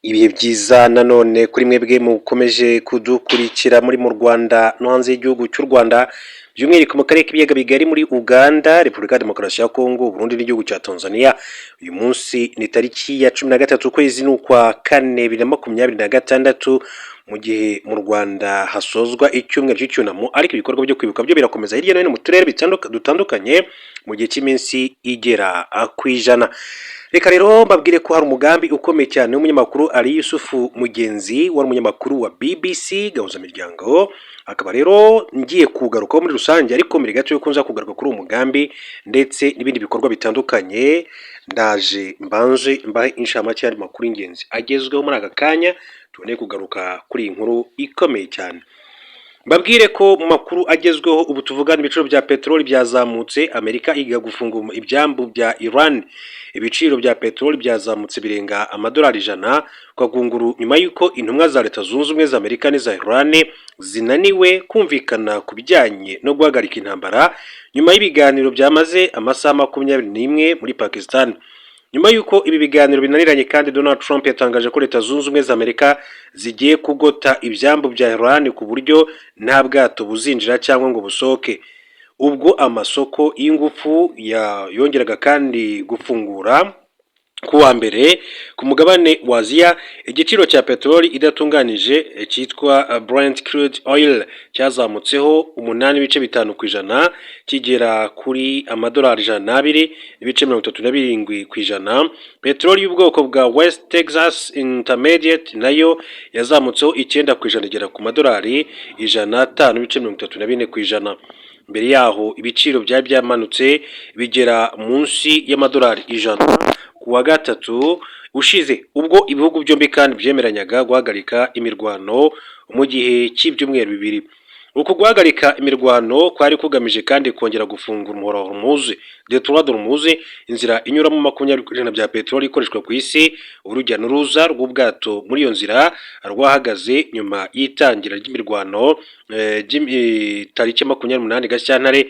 Ibihe byiza nanone kuri mwebwe mukomeje kudukurikira muri mu Rwanda no hanze y'igihugu cy'u Rwanda, by'umwihariko mu karere k'ibiyaga bigari muri Uganda, Repubulika ya Demokarasi ya Kongo, Burundi n'igihugu cya Tanzania. Uyu munsi ni tariki ya 13 ukwezi n'ukwa kane 2026, mu gihe mu Rwanda hasozwa icyumweru cy'icyunamo, ariko ibikorwa byo kwibuka byo birakomeza hirya no hino mu turere dutandukanye mu gihe cy'iminsi igera ku ijana. Reka rero mbabwire ko hari umugambi ukomeye cyane w'umunyamakuru Ali Yusufu Mugenzi, wari umunyamakuru wa BBC Gahuzamiryango, akaba rero ngiye kugarukaho muri rusange, ariko mbere gato yuko nza kugaruka kuri uwo mugambi ndetse n'ibindi bikorwa bitandukanye, ndaje mbanje mbahe inshamake y'andi makuru y'ingenzi agezweho muri aka kanya, tubone kugaruka kuri iyi nkuru ikomeye cyane. Mbabwire ko mu makuru agezweho ubu tuvugana ibiciro bya peteroli byazamutse, Amerika iga gufunga ibyambu bya Iran. Ibiciro bya peteroli byazamutse birenga amadolari 100 kwa gunguru, nyuma y'uko intumwa za Leta Zunze Ubumwe za Amerika n'iza Iran zinaniwe kumvikana ku bijyanye no guhagarika intambara, nyuma y'ibiganiro byamaze amasaha 21 muri Pakistan. Nyuma y'uko ibi biganiro binaniranye kandi Donald Trump yatangaje ko Leta Zunze Ubumwe za Amerika zigiye kugota ibyambu bya Iran ku buryo nta bwato buzinjira cyangwa ngo busohoke. Ubwo amasoko y'ingufu yongeraga kandi gufungura kuwa mbere ku mugabane wa Aziya, igiciro cya peteroli idatunganije cyitwa Brent crude oil cyazamutseho 8.5% kigera kuri amadolari 102.37%. Peteroli y'ubwoko bwa West Texas Intermediate nayo yazamutseho 9% igera ku madolari 105.34%. Mbere yaho ibiciro byari byamanutse bigera munsi y'amadolari 100 kuwa gatatu ushize, ubwo ibihugu byombi kandi byemeranyaga guhagarika imirwano mu gihe cy'ibyumweru bibiri. Uko guhagarika imirwano kwari kugamije kandi kongera gufungura umuhora wa Hormuz, Detroit Hormuz, inzira inyuramo 20% bya peteroli ikoreshwa ku isi. Urujya n'uruza rw'ubwato muri iyo nzira rwahagaze nyuma y'itangira ry'imirwano tariki 28 Gashyantare.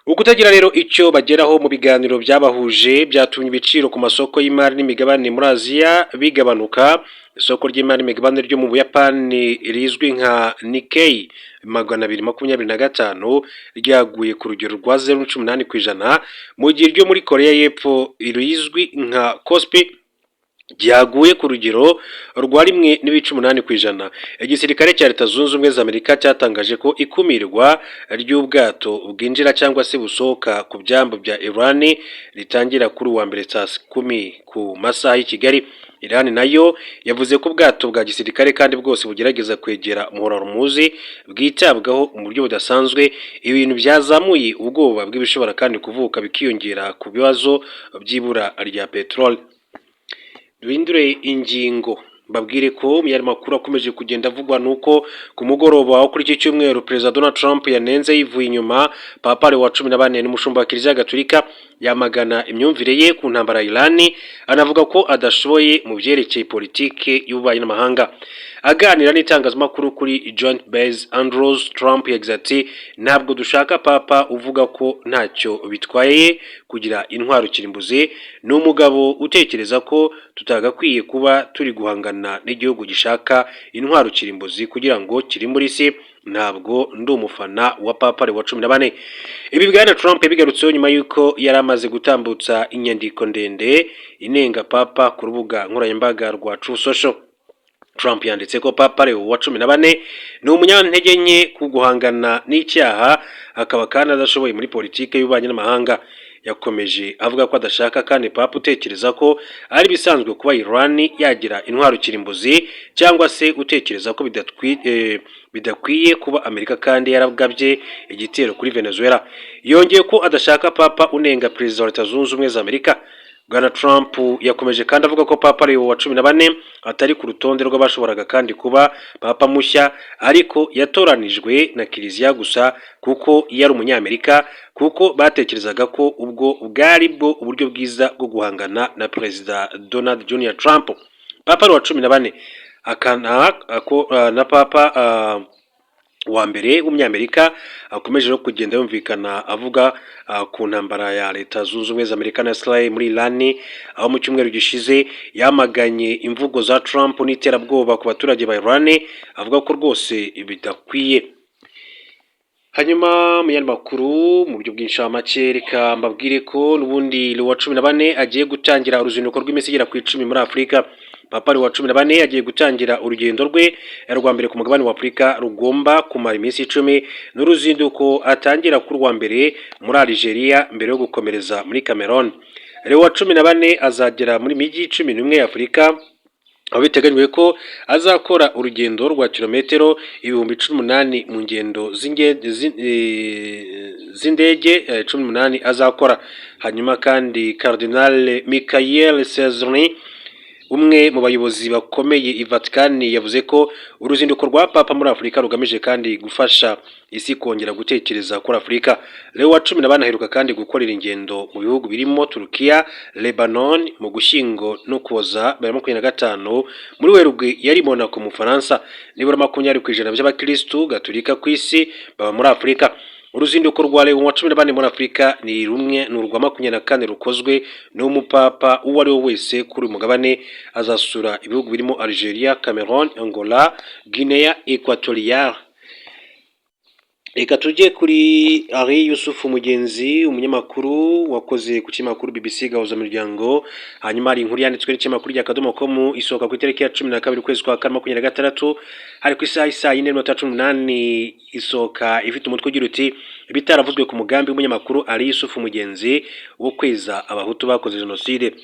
Ukutagira rero icyo bageraho mu biganiro byabahuje byatumye ibiciro ku masoko y'imari n'imigabane muri Aziya bigabanuka. Isoko ry'imari n'imigabane ryo mu Buyapani rizwi nka Nikkei 225 ryaguye ku rugero rwa 0.18%, mu gihe ryo muri Korea y'Epfo rizwi nka Kospi ryaguye ku rugero rwa 1.8%. Igisirikare cya Leta Zunze Ubumwe za Amerika cyatangaje ko ikumirwa ry'ubwato bwinjira cyangwa se busohoka ku byambu bya Iran ritangira kuri uwa mbere saa 10 ku masaha y'i Kigali. Iran nayo yavuze ko ubwato bwa gisirikare kandi bwose bugerageza kwegera umuhora Hormuz bwitabwaho mu buryo budasanzwe. Ibintu byazamuye ubwoba bw'ibishobora kandi kuvuka bikiyongera ku bibazo by'ibura rya peteroli. Duhindure ingingo, mbabwire ko mu yari makuru akomeje kugenda avugwa nuko ku mugoroba wo kuri iki cyumweru Perezida Donald Trump yanenze yivuye inyuma Papa Leo wa 14 n'umushumba wa Kiliziya Gatolika, yamagana imyumvire ye ku ntambara ya Iran, anavuga ko adashoboye mu byerekeye politike y'ububanyi n'amahanga. Aganira n'itangazamakuru kuri Joint Base Andrews, Trump yagize ati ntabwo dushaka papa uvuga ko ntacyo bitwaye kugira intwaro kirimbuzi. Ni umugabo utekereza ko tutagakwiye kuba turi guhangana n'igihugu gishaka intwaro kirimbuzi kugira ngo kirimbure isi. Ntabwo ndi umufana wa Papa Leo wa 14. Ibi bwana Trump yabigarutseho nyuma y'uko yari amaze gutambutsa inyandiko ndende inenga papa ku rubuga nkoranyambaga rwa Truth Social. Trump yanditse ko Papa Leo wa 14 ni umunyantege nke ku guhangana n'icyaha, akaba kandi adashoboye muri politike y'ububanyi n'amahanga. Yakomeje avuga ko adashaka kandi papa utekereza ko ari bisanzwe kuba Iran yagira intwaro kirimbuzi, cyangwa se utekereza ko bidakwiye kuba Amerika kandi yaragabye igitero kuri Venezuela. Yongeye ko adashaka papa unenga Perezida wa Leta Zunze Ubumwe za Amerika. Bwana Trump yakomeje kandi avuga ko Papa Leo wa 14 atari ku rutonde rw'abashoboraga kandi kuba papa mushya, ariko yatoranijwe na Kiliziya gusa kuko yari umunyamerika, kuko batekerezaga ko ubwo bwari bwo uburyo bwiza bwo guhangana na Perezida Donald Jr. Trump. Papa Leo wa 14 akana na papa wa mbere w'umunyamerika akomeje no kugenda yumvikana avuga ku ntambara ya Leta Zunze Ubumwe za Amerika na Israel muri Iran, aho mu cyumweru gishize yamaganye imvugo za Trump n'iterabwoba ku baturage ba Iran, avuga ko rwose bidakwiye. Hanyuma mu yandi makuru mu buryo bw'inshamake reka mbabwire ko n'ubundi Leo wa 14 agiye gutangira uruzinduko rw'iminsi igera ku 10 muri Afurika. Papa Leo wa 14 agiye gutangira urugendo rwe rwa mbere ku mugabane wa Afurika rugomba kumara iminsi 10 n'uruzinduko atangira kuri rwa mbere muri Algeria mbere yo gukomereza muri Cameroon. Leo wa 14 azagera muri miji 11 ya Afurika, aho biteganyijwe ko azakora urugendo rwa kilometero 18,000 mu ngendo z'indege 18 azakora. Hanyuma kandi Cardinal Michael Cesaroni, umwe mu bayobozi bakomeye i Vatican, yavuze ko uruzinduko rwa Papa muri Afurika rugamije kandi gufasha isi kongera gutekereza kuri Afurika. Leo wa 14 aheruka kandi gukorera ingendo mu bihugu birimo Turukiya, Lebanon mu Gushyingo no Kuboza 2025. Muri Werurwe yari Monaco mu Faransa. Nibura 20% by'abakristu Gatolika ku isi baba muri Afurika. Uruzinduko rwa Leo wa 14 muri Afurika ni rumwe n'urwa 24 rukozwe n'umupapa uwo ari we wese kuri mugabane. Azasura ibihugu birimo Algeria, Cameroon, Angola, Guinea Equatoriale. Reka tujye kuri Ari Yusufu Mugenzi, umunyamakuru wakoze ku kinyamakuru BBC Gahuza Miryango. Hanyuma hari inkuru yanditswe n'ikinyamakuru rya Akadomo.com isohoka ku itariki ya 12 ukwezi kwa 2026, hari ku isaha 4:18 isohoka ifite umutwe ugira uti ibitaravuzwe ku mugambi w'umunyamakuru Ari Yusufu Mugenzi wo kweza abahutu bakoze jenoside.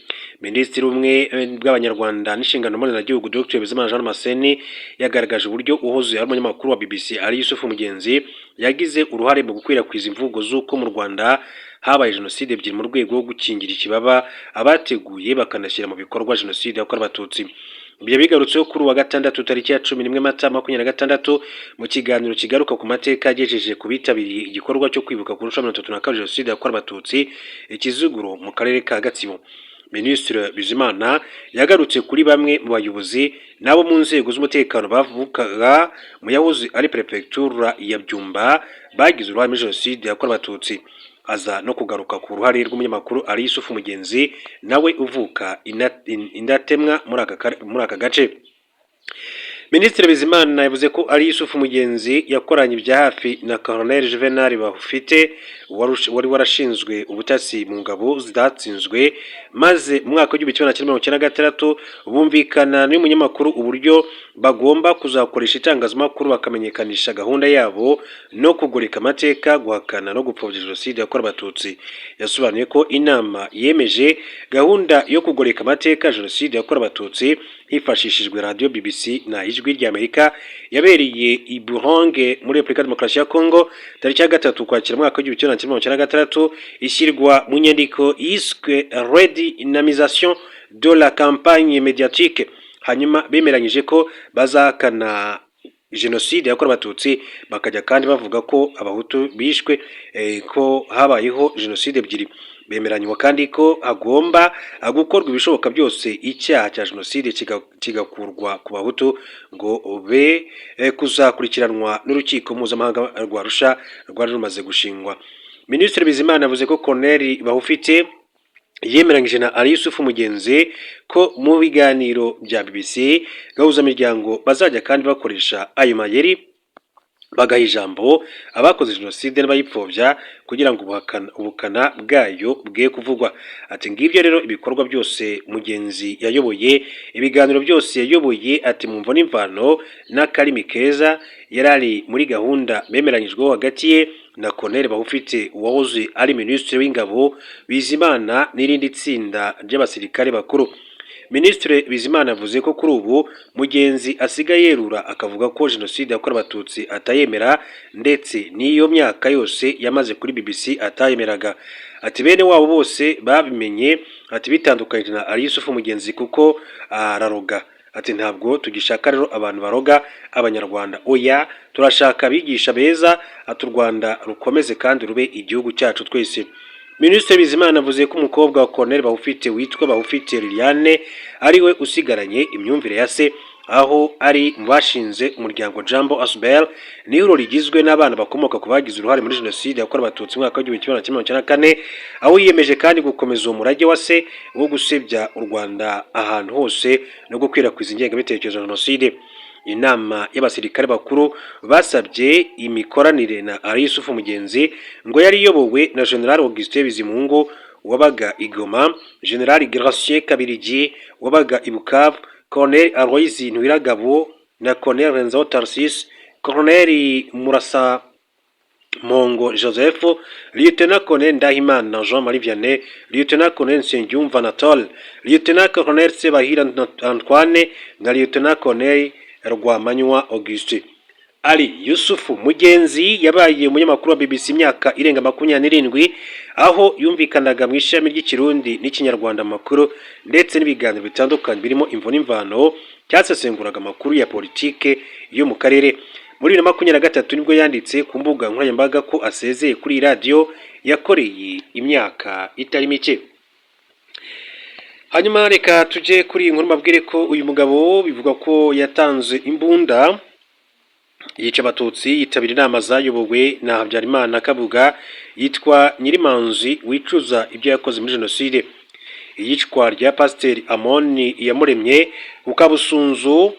Minisitiri umwe bw'Abanyarwanda n'inshingano mboneragihugu Dr Bizimana Jean Maseni yagaragaje uburyo uhoze ari umunyamakuru wa BBC Ari Yusufu Mugenzi yagize uruhare mu gukwirakwiza imvugo z'uko mu Rwanda habaye jenoside ebyiri mu rwego rwo gukingira ikibaba abateguye bakanashyira mu bikorwa jenoside yakorewe Abatutsi. Ibyo bigarutseho kuri wa gatandatu tariki ya 11 Mata 2026 mu kiganiro kigaruka ku mateka yagejeje ku bitabiriye igikorwa cyo kwibuka ku nshuro 32 jenoside yakorewe Abatutsi Ikiziguro mu karere ka Gatsibo. Minisitiri Bizimana yagarutse kuri bamwe mu bayobozi nabo mu nzego z'umutekano bavukaga mu yahoze ari prefecture ya Byumba bagize uruhare muri jenoside yakorewe Abatutsi. Aza no kugaruka ku ruhare rw'umunyamakuru Ari Yusufu Mugenzi nawe uvuka indatemwa muri aka gace. Minisitiri Bizimana yavuze ko Ari Yusufu Mugenzi yakoranye ibya hafi na Colonel Juvenal Bahufite wari warashinzwe ubutasi mu ngabo zidatsinzwe, maze mu mwaka w'1996 bumvikana n'umunyamakuru uburyo bagomba kuzakoresha itangazamakuru bakamenyekanisha gahunda yabo no kugoreka amateka, guhakana no gupfobya jenoside yakorewe Abatutsi. Yasobanuye ko inama yemeje gahunda yo kugoreka amateka jenoside yakorewe Abatutsi hifashishijwe radio BBC na Ijwi ry'Amerika yabereye i Buronge muri Repubulika Demokarasi ya Kongo tariki ya 3 Ukwakira mwaka w'1996, ishyirwa mu nyandiko yiswe Redynamisation de la campagne médiatique. Hanyuma bemeranyije ko bazakana jenoside yakorewe Abatutsi, bakajya kandi bavuga ko abahutu bishwe, ko habayeho jenoside ebyiri. Bemeranywa kandi ko hagomba gukorwa ibishoboka byose icyaha cya jenoside kigakurwa ku bahutu ngo be kuzakurikiranwa n'urukiko mpuzamahanga rwa Arusha rwari rumaze gushingwa. Minisitiri Bizimana yavuze ko Colonel Bahufite yemeranyije na Ari Yusufu Mugenzi ko mu biganiro bya BBC Gahuza Miryango bazajya kandi bakoresha ayo mayeri bagaha ijambo abakoze jenoside n'abayipfobya kugira ngo ubukana bwayo bwe kuvugwa. Ati ngibyo rero ibikorwa byose Mugenzi yayoboye, ibiganiro byose yayoboye, ati mumvo n'imvano n'akarimi keza yarari muri gahunda bemeranyijweho hagati ye na Colonel Bahufite wahoze ari Minisitiri w'Ingabo Bizimana n'irindi tsinda ry'abasirikare bakuru. Minisitiri Bizimana avuze ko kuri ubu Mugenzi asigaye yerura akavuga ko jenoside yakorewe Abatutsi atayemera, ndetse n'iyo myaka yose yamaze kuri BBC atayemeraga. Ati bene wabo bose babimenye, ati bitandukanye na Ari Yusufu Mugenzi kuko araroga. Ati ntabwo tugishaka rero abantu baroga Abanyarwanda, oya turashaka abigisha beza, ati u Rwanda rukomeze kandi rube igihugu cyacu twese. Minisitiri Bizimana avuze ko umukobwa wa Colonel Bahufite witwa Bahufite Liliane ariwe usigaranye imyumvire ya se, aho ari mu bashinze umuryango Jambo Asbel, n'ihuriro rigizwe n'abana bakomoka ku bagize uruhare muri jenoside yakorewe abatutsi mu mwaka wa 1994, aho yiyemeje kandi gukomeza uwo murage wa se wo gusebya u Rwanda ahantu hose no gukwirakwiza ingengabitekerezo ya jenoside. Inama y'abasirikare bakuru basabye imikoranire na Ali Yusufu Mugenzi ngo yari iyobowe na General Augustin Bizimungu wabaga i Goma, General Gratien Kabirigi wabaga i Bukavu, Colonel Aloys Ntwiragabo na Colonel Renzo Tarsis, Colonel Murasa Mongo Joseph, Lieutenant Colonel Ndahimana Jean-Marie Vianney, Lieutenant Colonel Nsengiyumva Anatole, Lieutenant Colonel Sebahira Antoine na Lieutenant Colonel Rwamanywa Auguste. Ali Yusufu Mugenzi yabaye umunyamakuru wa BBC imyaka irenga 27, aho yumvikanaga mu ishami ry'ikirundi n'ikinyarwanda makuru ndetse n'ibiganiro bitandukanye birimo imvo n'imvano, cyasesenguraga amakuru ya politike yo mu karere. Muri 2023 nibwo yanditse ku mbuga nkoranyambaga ko asezeye kuri radio yakoreye imyaka itari mike. Hanyuma reka tuje kuri inkuru mabwire ko uyu mugabo bivuga ko yatanze imbunda yica abatutsi yitabira inama zayobowe na Habyarimana Kabuga, yitwa Nyirimanzi wicuza ibyo yakoze muri jenoside. Iyicwa rya Pasiteri Amoni Iyamuremye ukabusunzu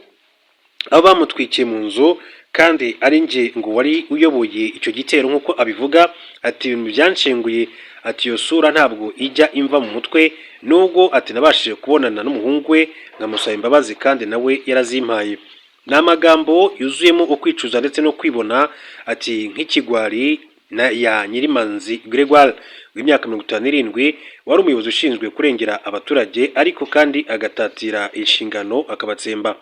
abo bamutwikiye mu nzu kandi ari nge ngo wari uyoboye icyo gitero nk'uko abivuga, ati ibintu byanshenguye, ati iyo sura ntabwo ijya imva mu mutwe, nubwo ati nabashije kubonana n'umuhungu we nkamusaba imbabazi kandi nawe yarazimpaye. Ni amagambo yuzuyemo ukwicuza ndetse no kwibona, ati nk'ikigwari ya Nyirimanzi Gregoire w'imyaka 57 wari umuyobozi ushinzwe kurengera abaturage ariko kandi agatatira inshingano akabatsemba.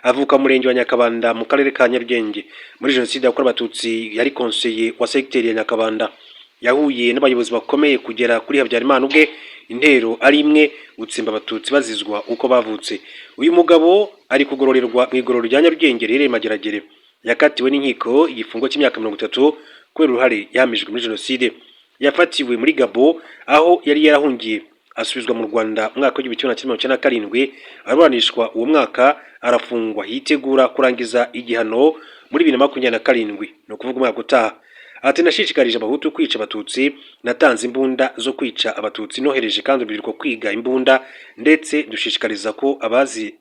Avuka mu murenge wa Nyakabanda mu karere ka Nyarugenge. Muri jenoside yakorewe abatutsi yari konseye wa secteur ya Nyakabanda. Yahuye n'abayobozi bakomeye kugera kuri Habyarimana ubwe, intero ari imwe gutsemba abatutsi bazizwa uko bavutse. Uyu mugabo ari kugororerwa mu igororo rya Nyarugenge rere Mageragere. Yakatiwe n'inkiko igifungo cy'imyaka 30 kubera uruhare yamijwe muri jenoside. Yafatiwe muri Gabo aho yari yarahungiye, asubizwa mu Rwanda mwaka wa 1997, aburanishwa uwo mwaka arafungwa yitegura kurangiza igihano muri 2027, no kuvuga umwaka utaha. Ati nashishikarije abahutu kwica abatutsi, natanze imbunda zo kwica abatutsi, nohereje kandi urubyiruko kwiga imbunda, ndetse dushishikariza ko abazi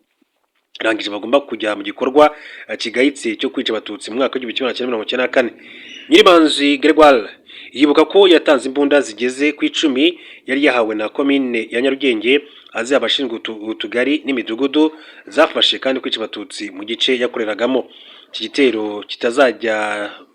rangije bagomba kujya mu gikorwa kigayitse cyo kwica abatutsi mu mwaka wa 1994. Nyirimanzi Gregoire yibuka ko yatanze imbunda zigeze ku 10 yari yahawe na komine ya Nyarugenge, azi abashinzwe utugari n'imidugudu zafashe kandi kwica abatutsi mu gice yakoreragamo. Iki gitero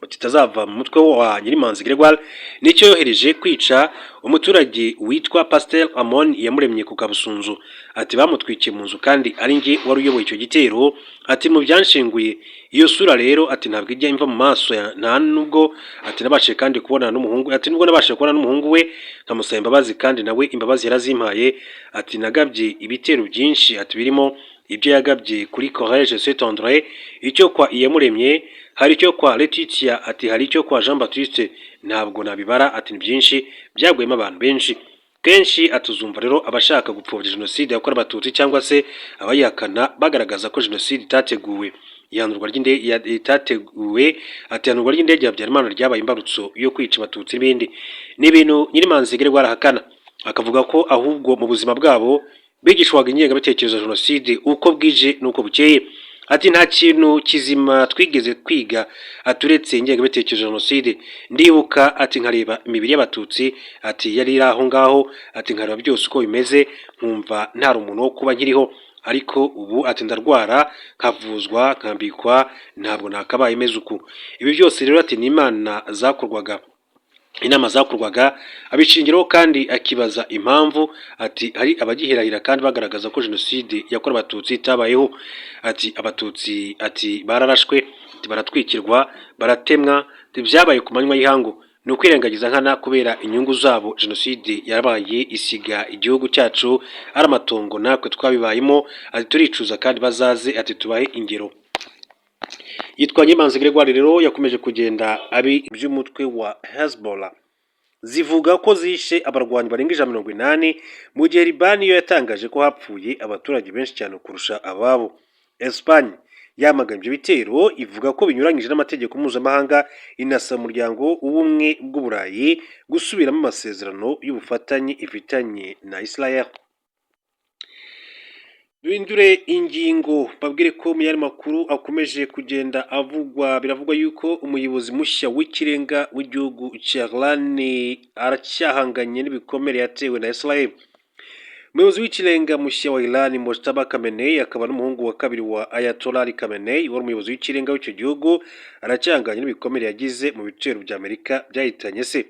kitazava mu mutwe wa Nyirimanzi Gregoire nicyo yohereje kwica umuturage witwa Pasteur Amon Iyamuremye ku Kabusunzu. Ati bamutwikiye mu nzu kandi ari nge wari uyoboye icyo gitero, ati mu byanshenguye. Iyo sura rero ati ntabwo ijya imva mu maso nta nubwo, ati nabashije kandi kubonana n'umuhungu, ati nubwo nabashije kubonana n'umuhungu we nkamusaba imbabazi kandi nawe imbabazi yarazimpaye. Ati nagabye ibitero byinshi, ati birimo ibyo yagabye kuri Collège Saint André, icyo kwa Iyamuremye, hari icyo kwa Letitia, ati hari icyo kwa Jean Baptiste, ntabwo nabibara, ati ni byinshi byagwemo abantu benshi. Kenshi atuzumva rero abashaka gupfobya jenoside yakorewe abatutsi cyangwa se abayihakana bagaragaza ko jenoside itateguwe. Ihanurwa ry'indege itateguwe, ati ihanurwa ry'indege ya Habyarimana ryabaye imbarutso yo kwica abatutsi n'ibindi. Ni ibintu Nyirimanzi Gregoire arahakana, akavuga ko ahubwo mu buzima bwabo bigishwaga ingengabitekerezo ya jenoside uko bwije n'uko bukeye. Ati nta kintu kizima twigeze kwiga aturetse ingengabitekerezo ya jenoside. Ndibuka ati nkareba imibiri y'abatutsi, ati yari aho ngaho, ati nkareba byose uko bimeze nkumva nta rumuntu wo kuba nkiriho, ariko ubu ati ndarwara nkavuzwa nkambikwa, ntabwo nakabaye imeze uku. Ibi byose rero ati ni Imana zakorwaga, inama zakorwaga abishingiraho kandi akibaza impamvu. Ati hari abagihirahira kandi bagaragaza ko jenoside yakorewe abatutsi itabayeho. Ati abatutsi ati bararashwe, ati baratwikirwa, baratemwa, byabaye ku manywa y'ihangu, ni ukwirengagiza nkana kubera inyungu zabo. Jenoside yarabaye isiga igihugu cyacu ari amatongo, natwe twabibayemo, ati turicuza kandi bazaze ati tubahe ingero. Yitwa Nyirimanzi Gregoire rero yakomeje kugenda abi by'umutwe wa Hezbollah. zivuga ko zishe abarwanyi barenga 180 mu gihe Libani yo yatangaje ko hapfuye abaturage benshi cyane kurusha ababo. Espagne yamaganye ibyo bitero ivuga ko binyuranyije n'amategeko mpuzamahanga, inasaba umuryango w'ubumwe bw'Uburayi gusubiramo amasezerano y'ubufatanye ifitanye na Israel. Duhindure ingingo babwire ko mu yandi makuru akomeje kugenda avugwa, biravugwa yuko umuyobozi mushya w'ikirenga w'igihugu cya Iran aracyahanganye n'ibikomere yatewe na Israel. Umuyobozi w'ikirenga mushya wa Iran Mojtaba Khamenei akaba n'umuhungu wa kabiri wa Ayatollah Ali Khamenei wari umuyobozi w'ikirenga w'icyo gihugu aracyahanganye n'ibikomere yagize mu bitero bya Amerika byahitanye se.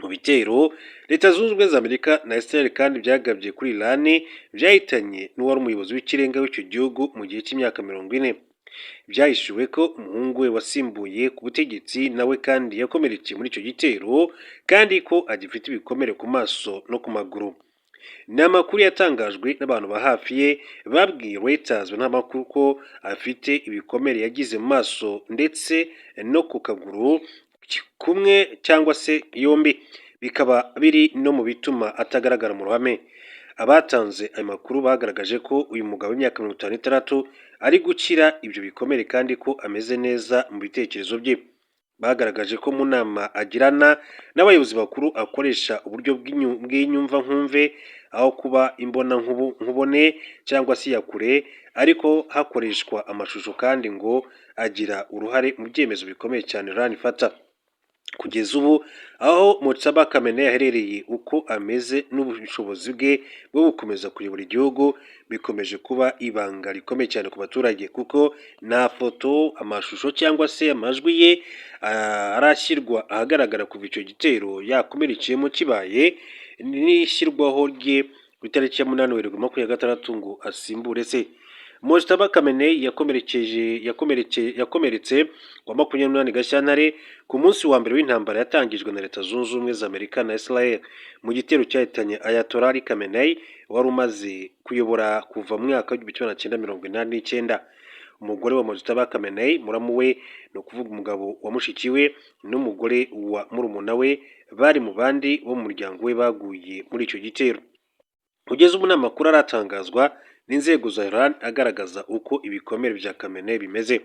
Mu bitero Leta Zunze Ubumwe za Amerika na Israel kandi byagabye kuri Iran byahitanye n'uwari umuyobozi w'ikirenga w'icyo gihugu mu gihe cy'imyaka 40. Byahishuwe ko umuhungu we wasimbuye ku butegetsi nawe kandi yakomerekeye muri icyo gitero kandi ko agifite ibikomere ku maso no ku maguru. Ni amakuru yatangajwe n'abantu ba hafi ye babwiye Reuters n'amakuru ko afite ibikomere yagize mu maso ndetse no ku kaguru kumwe cyangwa se yombi, bikaba biri no mu bituma atagaragara mu ruhame. Abatanze ayo makuru bagaragaje ko uyu mugabo w'imyaka 56 ari gukira ibyo bikomere kandi ko ameze neza mu bitekerezo bye. Bagaragaje ko mu nama agirana n'abayobozi bakuru akoresha uburyo bw'inyumva nkumve aho kuba imbona nkubone cyangwa se yakure, ariko hakoreshwa amashusho kandi ngo agira uruhare mu byemezo bikomeye cyane Iran ifata. Kugeza ubu aho Mojtaba Khamenei yaherereye, uko ameze n'ubushobozi bwe bwo gukomeza kuyobora igihugu bikomeje kuba ibanga rikomeye cyane ku baturage, kuko nta foto, amashusho cyangwa se amajwi ye arashyirwa ahagaragara kuva icyo gitero yakomerekeyemo kibaye n'ishyirwaho rye ku itariki ya 8 Werurwe 2026 ngo asimbure se. Mojtaba Khamenei yakomeretse wa 28 Gashyantare ku munsi wa mbere w'intambara yatangijwe na Leta Zunze Ubumwe za Amerika na Israel mu gitero cyahitanye Ayatollah Ali Khamenei wari umaze kuyobora kuva mu mwaka wa 1989. Umugore wa Mojtaba Khamenei, muramu we no kuvuga umugabo wa mushiki we n'umugore wa murumuna we bari mu bandi bo mu muryango we baguye muri icyo gitero. Kugeza ubu n'amakuru aratangazwa n'inzego za Iran agaragaza uko ibikomere bya Khamenei bimeze.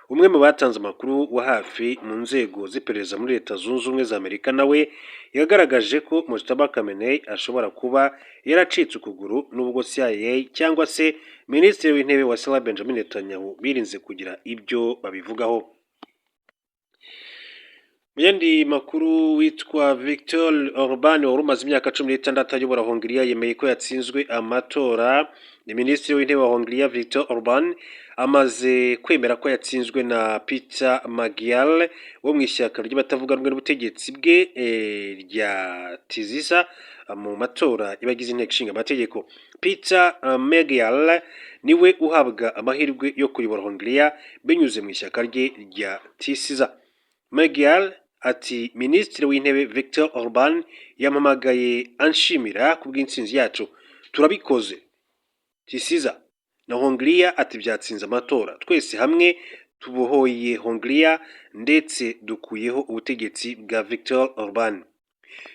Umwe mu batanze amakuru wa hafi mu nzego z'iperereza muri Leta Zunze Ubumwe za Amerika nawe yagaragaje ko Mojtaba Khamenei ashobora kuba yaracitse ukuguru, nubwo CIA cyangwa se Minisitiri w'Intebe wa Israel Benjamin Netanyahu birinze kugira ibyo babivugaho. Mu yandi makuru, witwa Viktor Orban wari umaze imyaka 16 ayobora Hongiriya yemeye ko yatsinzwe amatora. Ni Minisitiri w'Intebe wa Hongiriya Viktor Orban amaze kwemera ko yatsinzwe na Peter Magyar wo mu ishyaka ry'abatavuga rumwe n'ubutegetsi bwe rya Tiziza mu matora y'abagize inteko ishinga amategeko. Peter Magyar niwe uhabwa amahirwe yo kuyobora Hongiriya binyuze mu ishyaka rye rya Tiziza. Magyar ati Minisitiri w'Intebe Viktor Orban yamamagaye anshimira ku bw'intsinzi yacu. Turabikoze. Tiziza na Hongiriya ati byatsinze amatora. Twese hamwe tubohoye Hongiriya ndetse dukuyeho ubutegetsi bwa Viktor Orban.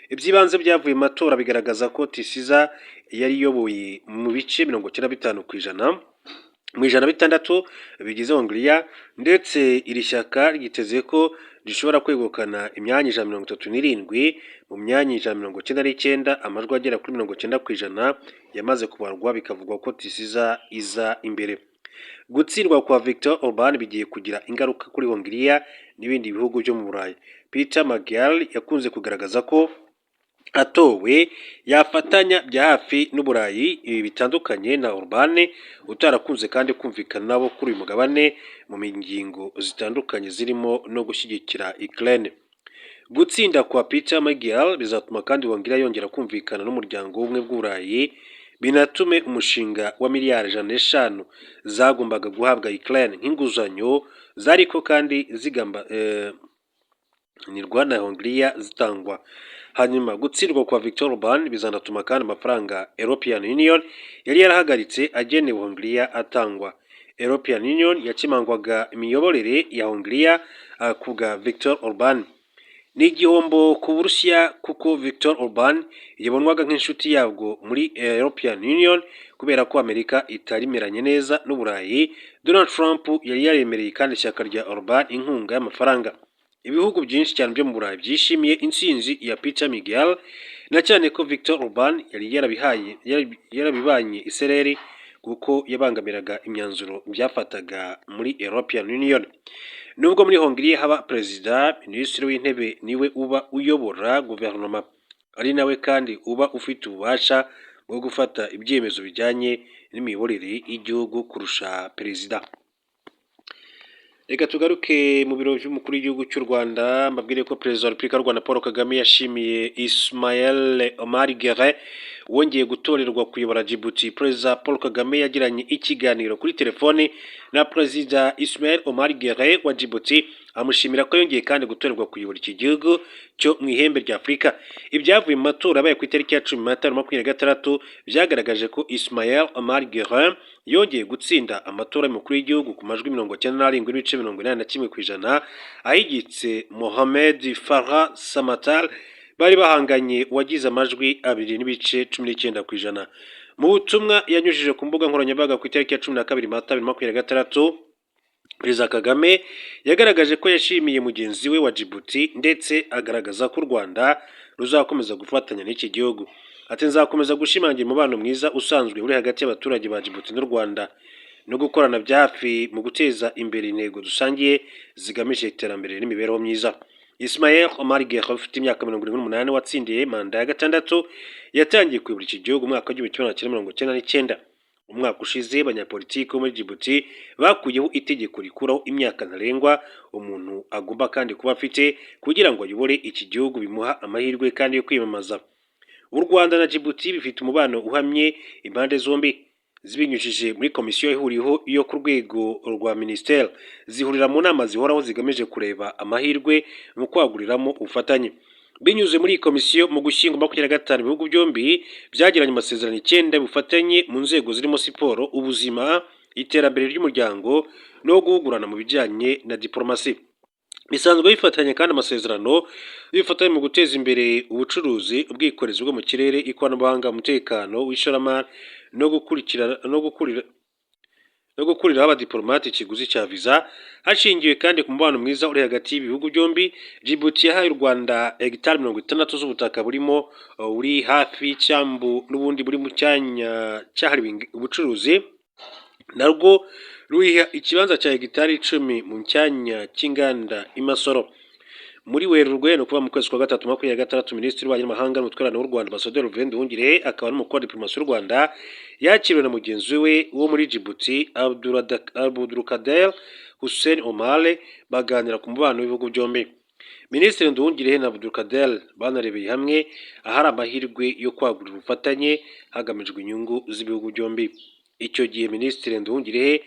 Ibyibanze byavuye mu matora bigaragaza ko Tiziza yari yoboye mu bice 95% mu 106 bigize Hongiriya, ndetse iri shyaka ryiteze ko rishobora kwegukana imyanya 137 mu myanya 199. Amajwi agera kuri 90% yamaze kubarwa, bikavugwa ko Tiziza iza imbere. Gutsindwa kwa Viktor Orban bigiye kugira ingaruka kuri Hongiriya n'ibindi bihugu byo mu Burayi. Peter Magyar yakunze kugaragaza ko atowe yafatanya bya hafi n'Uburayi ibi bitandukanye na Orban utarakunze kandi kumvikana nabo kuri uyu mugabane mu ngingo zitandukanye zirimo no gushyigikira Ukraine. Gutsinda kwa Peter Magyar bizatuma kandi Hongiriya yongera kumvikana n'umuryango w'ubumwe bw'Uburayi, binatume umushinga wa miliyari 500 zagombaga guhabwa Ukraine nk'inguzanyo zariko kandi zigamba na Hongiriya zitangwa. Hanyuma gutsindwa kwa Viktor Orban bizanatuma kandi amafaranga European Union yari yarahagaritse agenewe Hongiriya atangwa. European Union yakimangwaga imiyoborere ya Hongiriya kubwa Viktor Orban. ni igihombo ku Burusiya kuko Viktor Orban yabonwaga nk'inshuti yabwo muri European Union kubera ko Amerika itarimeranye neza n'Uburayi. Donald Trump yari yaremereye kandi ishyaka rya Orban inkunga y'amafaranga. Ibihugu byinshi cyane byo mu Burayi byishimiye intsinzi ya Peter Miguel, na cyane ko Viktor Orban yari yarabibanye isereri kuko yabangamiraga imyanzuro byafataga muri European Union. Nubwo muri Hongiriya haba perezida, minisitiri w'intebe niwe uba uyobora guverinoma, ari nawe kandi uba ufite ububasha bwo gufata ibyemezo bijyanye n'imiyoborere y'igihugu kurusha perezida. Reka tugaruke mu biro by'umukuru w'igihugu cy'u Rwanda, mbabwire ko perezida wa Repubulika y'u Rwanda Paul Kagame yashimiye Ismail Omar Guelleh wongeye gutorerwa kuyobora Djibouti. Perezida Paul Kagame yagiranye ikiganiro kuri telefone na perezida Ismail Omar Guelleh wa Djibouti, amushimira ko yongeye kandi gutorerwa kuyobora iki gihugu cyo mu ihembe rya Afurika. Ibyavuye mu matora abaye ku itariki ya 10 Mata 2026 byagaragaje ko Ismail Omar Guelleh yongeye gutsinda amatora y'umukuru w'igihugu ku majwi 97.81% ahigitse Mohamed Farah Samatar bari bahanganye wagize amajwi 2.19%. Mu butumwa yanyujije ku mbuga nkoranyambaga ku itariki ya 12 Mata 2026, Perezida Kagame yagaragaje ko yashimiye mugenzi we wa Djibouti ndetse agaragaza ko u Rwanda ruzakomeza gufatanya n'iki gihugu. Ati nzakomeza gushimangira umubano mwiza usanzwe uri hagati y'abaturage ba Djibouti n'u Rwanda no gukorana bya hafi mu guteza imbere intego dusangiye zigamije iterambere n'imibereho myiza. Ismail Omar Guelleh ufite imyaka 78 watsindiye manda ya gatandatu yatangiye kuyobora iki gihugu umwaka wa 1999. Umwaka ushize abanyapolitiki bo muri Djibouti bakuyeho itegeko rikuraho imyaka ntarengwa umuntu agomba kandi kuba afite kugira ngo ayobore iki gihugu, bimuha amahirwe kandi yo kwiyamamaza. U Rwanda na Djibouti bifite umubano uhamye, impande zombi zibinyujije muri komisiyo ihuriyeho yo ku rwego rwa ministeri zihurira mu nama zihoraho zigamije kureba amahirwe mu kwaguriramo ubufatanye. Binyuze muri komisiyo mu Gushyingo 2025 ibihugu byombi byagiranye amasezerano 9 y'ubufatanye mu nzego zirimo siporo, ubuzima, iterambere ry'umuryango no guhugurana mu bijyanye na diplomasi. Bisanzwe bifatanye kandi amasezerano bifatanye mu guteza imbere ubucuruzi, ubwikorezi bwo mu kirere, ikoranabuhanga, umutekano w'ishoramari no gukurira abadiplomate ikiguzi cya visa, hashingiwe kandi ku mubano mwiza uri hagati y'ibihugu byombi. Djibouti yahaye u Rwanda hegitari 60 z'ubutaka burimo uri hafi y'icyambu n'ubundi buri mu cyanya cyahariwe ubucuruzi, narwo ruhiha ikibanza cya hegitari 10 mu cyanya cy'inganda imasoro. Muri Werurwe no kuva mu kwezi kwa gatatu 2026, Minisitiri w'Ububanyi n'Amahanga n'Ubutwererane w'u Rwanda Ambassadeur Ruben Nduhungirehe akaba n'umukuru wa diplomasi y'u Rwanda yakiriwe na mugenzi we wo muri Djibouti Abdulkader Hussein Omar, baganira ku mubano w'ibihugu byombi. Minisitiri Nduhungirehe na Abdulkader banarebeye hamwe ahari amahirwe yo kwagurira ubufatanye hagamijwe inyungu z'ibihugu byombi. Icyo gihe Minisitiri Nduhungirehe